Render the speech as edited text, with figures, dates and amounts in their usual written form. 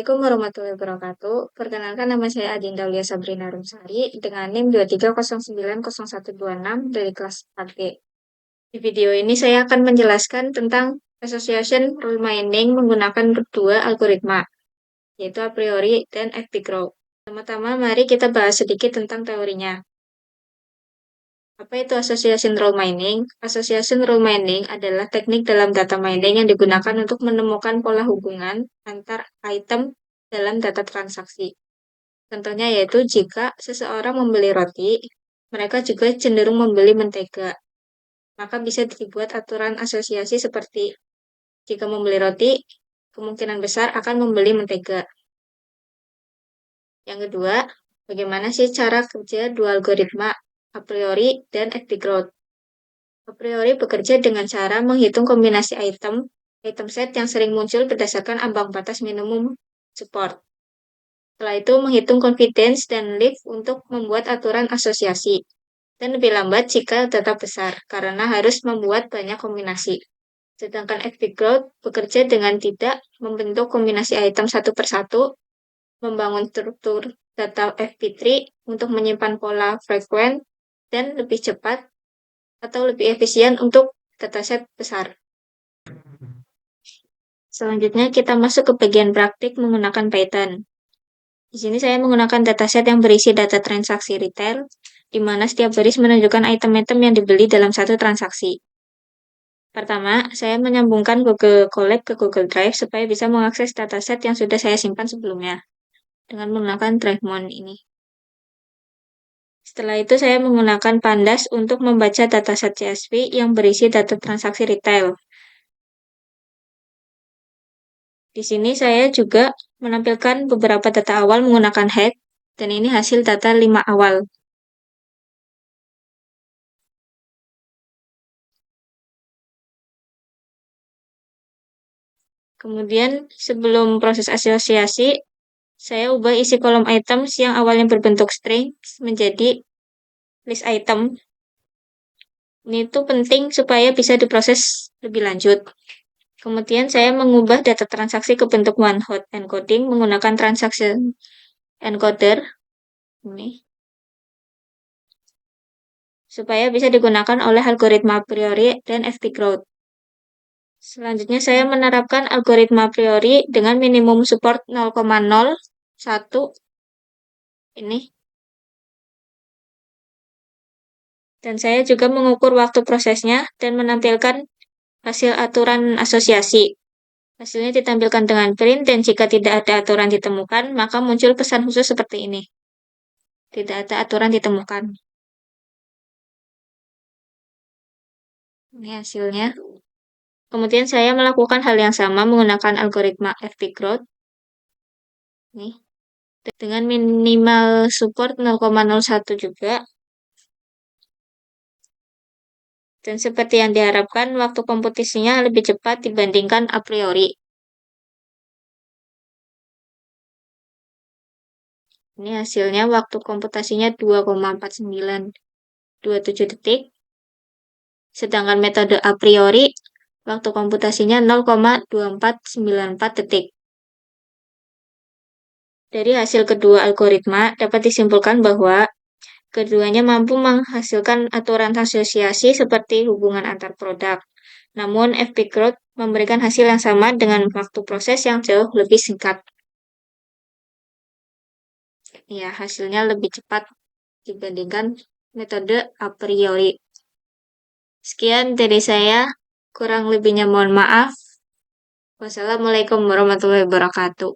Assalamualaikum warahmatullahi wabarakatuh. Perkenalkan nama saya Adinda Aulia Sabrina Rumsari dengan NIM 23090126 dari kelas 4G. Di video ini saya akan menjelaskan tentang association rule mining menggunakan dua algoritma, yaitu a priori dan FP-Grow. Pertama-tama mari kita bahas sedikit tentang teorinya. Apa itu association rule mining? Association rule mining adalah teknik dalam data mining yang digunakan untuk menemukan pola hubungan antar item dalam data transaksi. Contohnya yaitu jika seseorang membeli roti, mereka juga cenderung membeli mentega. Maka bisa dibuat aturan asosiasi seperti jika membeli roti, kemungkinan besar akan membeli mentega. Yang kedua, bagaimana sih cara kerja dua algoritma a priori dan FP-Grow? A priori bekerja dengan cara menghitung kombinasi item set yang sering muncul berdasarkan ambang batas minimum support. Setelah itu menghitung confidence dan leaf untuk membuat aturan asosiasi. Dan lebih lambat jika data besar, karena harus membuat banyak kombinasi. Sedangkan FP-Grow bekerja dengan tidak membentuk kombinasi item satu persatu, membangun struktur data FP-Tree untuk menyimpan pola frekuent, dan lebih cepat atau lebih efisien untuk dataset besar. Selanjutnya kita masuk ke bagian praktik menggunakan Python. Di sini saya menggunakan dataset yang berisi data transaksi retail, di mana setiap baris menunjukkan item-item yang dibeli dalam satu transaksi. Pertama, saya menyambungkan Google Colab ke Google Drive supaya bisa mengakses dataset yang sudah saya simpan sebelumnya, dengan menggunakan DriveMon ini. Setelah itu saya menggunakan Pandas untuk membaca dataset CSV yang berisi data transaksi retail. Di sini saya juga menampilkan beberapa data awal menggunakan head, dan ini hasil data 5 awal. Kemudian sebelum proses asosiasi, saya ubah isi kolom items yang awalnya berbentuk string menjadi list item. Ini tuh penting supaya bisa diproses lebih lanjut. Kemudian saya mengubah data transaksi ke bentuk one hot encoding menggunakan transaction encoder ini supaya bisa digunakan oleh algoritma a priori dan FP-Grow. Selanjutnya saya menerapkan algoritma a priori dengan minimum support 0,01 ini. Dan saya juga mengukur waktu prosesnya dan menampilkan hasil aturan asosiasi. Hasilnya ditampilkan dengan print dan jika tidak ada aturan ditemukan, maka muncul pesan khusus seperti ini. Tidak ada aturan ditemukan. Ini hasilnya. Kemudian saya melakukan hal yang sama menggunakan algoritma FP-Grow. Nih, dengan minimal support 0,01 juga. Dan seperti yang diharapkan, waktu komputasinya lebih cepat dibandingkan a priori. Ini hasilnya waktu komputasinya 2,4927 detik. Sedangkan metode a priori, waktu komputasinya 0,2494 detik. Dari hasil kedua algoritma, dapat disimpulkan bahwa keduanya mampu menghasilkan aturan asosiasi seperti hubungan antar produk. Namun, FP-Grow memberikan hasil yang sama dengan waktu proses yang jauh lebih singkat. Ya, hasilnya lebih cepat dibandingkan metode a priori. Sekian dari saya, kurang lebihnya mohon maaf. Wassalamualaikum warahmatullahi wabarakatuh.